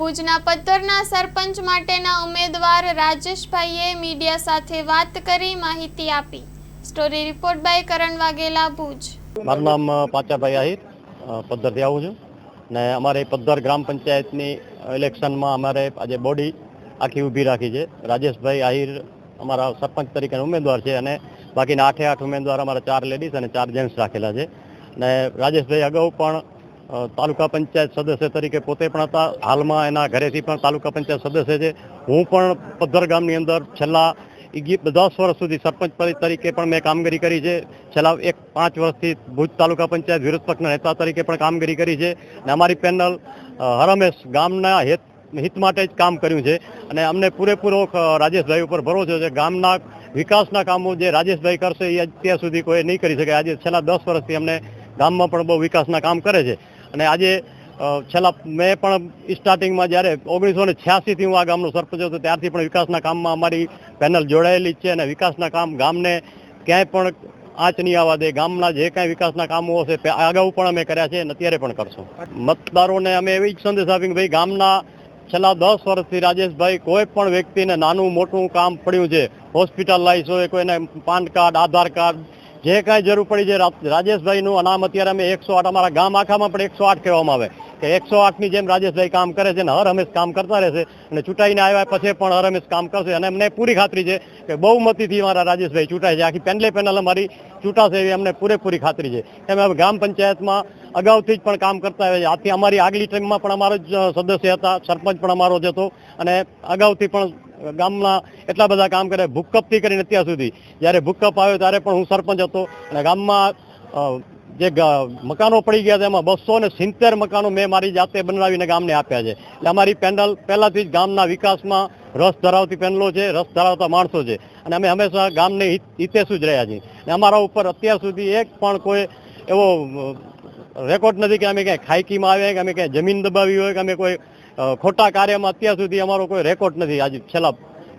ભુજના પદ્ધરના સરપંચ માટેના ઉમેદવાર રાજેશભાઈએ મીડિયા સાથે વાત કરી માહિતી આપી। સ્ટોરી રિપોર્ટ બાય કરણ વાઘેલા, ભુજ। મારું નામ પાચાભાઈ આહિર, પદ્ધરથી આવું છું ને અમારે પદ્ધર ગ્રામ પંચાયતની ઇલેક્શનમાં અમારે આજે બોડી આખી ઊભી રાખી છે। રાજેશભાઈ આહિર અમારા સરપંચ તરીકેના ઉમેદવાર છે અને બાકીના 8 ઉમેદવાર અમારા 4 લેડીઝ અને 4 જેન્ટ્સ રાખેલા છે। ને રાજેશભાઈ અગાઉ પણ તાલુકા પંચાયત સદસ્ય તરીકે પોતે પણ હતા, હાલમાં એના ઘરેથી પણ તાલુકા પંચાયત સદસ્ય છે। હું પણ પદ્ધર ગામની અંદર છેલ્લા 10 વર્ષ સુધી સરપંચ તરીકે પણ મેં કામગીરી કરી છે। છેલ્લા 5 વર્ષથી ભુજ તાલુકા પંચાયત વિરોધ પક્ષના નેતા તરીકે પણ કામગીરી કરી છે અને અમારી પેનલ હરહંમેશ ગામના હિત માટે જ કામ કર્યું છે અને અમને પૂરેપૂરો રાજેશભાઈ ઉપર ભરોસો છે। ગામના વિકાસના કામો જે રાજેશભાઈ કરશે એ અત્યાર સુધી કોઈ નહીં કરી શકે। આજે છેલ્લા 10 વર્ષથી અમને ગામમાં પણ બહુ વિકાસના કામ કરે છે અને આજે છેલ્લા મેં પણ સ્ટાર્ટિંગમાં જ્યારે 1986થી હું આ ગામનો સરપંચ હતો ત્યારથી પણ વિકાસના કામમાં અમારી પેનલ જોડાયેલી જ છે અને વિકાસના કામ ગામને ક્યાંય પણ આંચ નહીં આવવા દે। ગામના જે કાંઈ વિકાસના કામો હશે અગાઉ પણ અમે કર્યા છે અને અત્યારે પણ કરશું। મતદારોને અમે એવી જ સંદેશ આપી કે ભાઈ ગામના છેલ્લા 10 વર્ષથી રાજેશભાઈ કોઈ પણ વ્યક્તિને નાનું મોટું કામ પડ્યું છે, હોસ્પિટલાઇઝ હોય, કોઈને પાન કાર્ડ, આધાર કાર્ડ, જે કાંઈ જરૂર પડી છે રાજેશભાઈનું નામ અત્યારે અમે 108 અમારા ગામ આખામાં પણ 108 કહેવામાં આવે કે 108ની જેમ રાજેશભાઈ કામ કરે છે અને હર હંમેશ કામ કરતા રહેશે અને ચૂંટાઈને આવ્યા પછી પણ હર હંમેશ કામ કરશે અને અમને પૂરી ખાતરી છે કે બહુમતીથી અમારા રાજેશભાઈ ચૂંટાય છે। આખી પેનલ અમારી ચૂંટાશે એવી અમને પૂરેપૂરી ખાતરી છે। એમ ગ્રામ પંચાયતમાં અગાઉથી જ પણ કામ કરતા આવ્યા છે। આથી અમારી આગલી ટીમમાં પણ અમારો જ સદસ્ય હતા, સરપંચ પણ અમારો જ હતો અને અગાઉથી પણ ગામના એટલા બધા કામ કરે। ભૂકંપથી કરીને અત્યાર સુધી જ્યારે ભૂકંપ આવ્યો ત્યારે પણ હું સરપંચ હતો અને ગામમાં જે મકાનો પડી ગયા છે એમાં 270 મકાનો મેં મારી જાતે બનાવીને ગામને આપ્યા છે। એટલે અમારી પેનલ પહેલાંથી જ ગામના વિકાસમાં રસ ધરાવતી પેનલો છે, રસ ધરાવતા માણસો છે અને અમે હંમેશા ગામને હિતેશુ જ રહ્યા છીએ અને અમારા ઉપર અત્યાર સુધી એક પણ કોઈ એવો રેકોર્ડ નથી કે અમે ક્યાંય ખાઈકીમાં આવ્યા કે અમે ક્યાંય જમીન દબાવી હોય કે અમે કોઈ ખોટા કાર્યમાં અત્યાર સુધી અમારો કોઈ રેકોર્ડ નથી। આજે છેલ્લા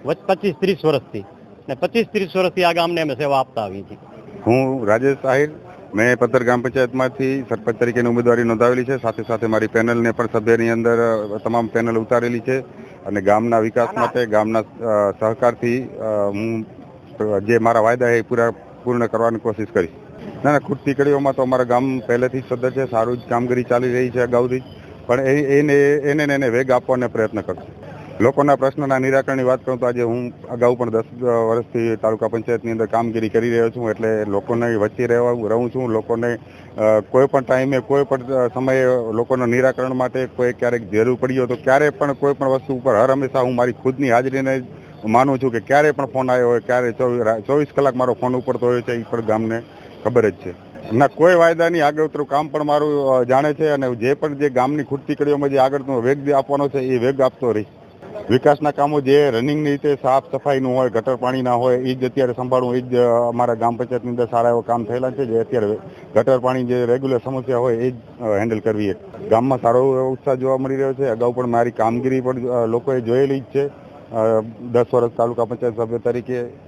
25-30 વર્ષથી ને 25-30 વર્ષથી આ ગામને અમે સેવા આપતા આવી છીએ। હું રાજેશ આહિર, મેં પદ્ધર ગ્રામ પંચાયતમાંથી સરપંચ તરીકેની ઉમેદવારી નોંધાવેલી છે। સાથે સાથે મારી પેનલને પણ સભ્યની અંદર તમામ પેનલ ઉતારેલી છે અને ગામના વિકાસ માટે ગામના સહકારથી હું જે મારા વાયદા એ પૂર્ણ કરવાની કોશિશ કરીશ। ના, ખૂટતી કડીઓમાં તો અમારા ગામ પહેલેથી જ સદ્ધર છે, સારું જ કામગીરી ચાલી રહી છે અગાઉથી, પણ એને વેગ આપવાનો પ્રયત્ન કરશે। લોકોના પ્રશ્નના નિરાકરણની વાત કરું તો આજે હું અગાઉ પણ 10 વર્ષથી તાલુકા પંચાયતની અંદર કામગીરી કરી રહ્યો છું, એટલે લોકોને વચ્ચે રહું છું। લોકોને કોઈ પણ ટાઈમે કોઈ પણ સમયે લોકોના નિરાકરણ માટે કોઈ ક્યારેક જરૂર પડી હોય તો ક્યારે પણ કોઈ પણ વસ્તુ ઉપર હર હંમેશા હું મારી ખુદની હાજરીને માનું છું કે ક્યારે પણ ફોન આવ્યો હોય, ક્યારે 24 કલાક મારો ફોન ઉપરતો હોય છે, એ પણ ગામને ખબર જ છે। ના, કોઈ વાયદાની આગળતરું કામ પણ મારું જાણે છે અને જે પણ જે ગામની ખૂટતી કડીઓમાં જે આગળનો વેગ આપવાનો છે એ વેગ આપતો રહીશ। વિકાસના કામો જે રનિંગની રીતે સાફ સફાઈનું હોય, ગટર પાણીના હોય, એ જ અત્યારે સંભાળવું, એ જ અમારા ગ્રામ પંચાયતની અંદર સારા એવા કામ થયેલા છે। જે અત્યારે ગટર પાણી જે રેગ્યુલર સમસ્યા હોય એ જ હેન્ડલ કરવી। ગામમાં સારો એવો ઉત્સાહ જોવા મળી રહ્યો છે। અગાઉ પણ મારી કામગીરી પણ લોકોએ જોયેલી જ છે। 10 વર્ષ તાલુકા પંચાયત સભ્ય તરીકે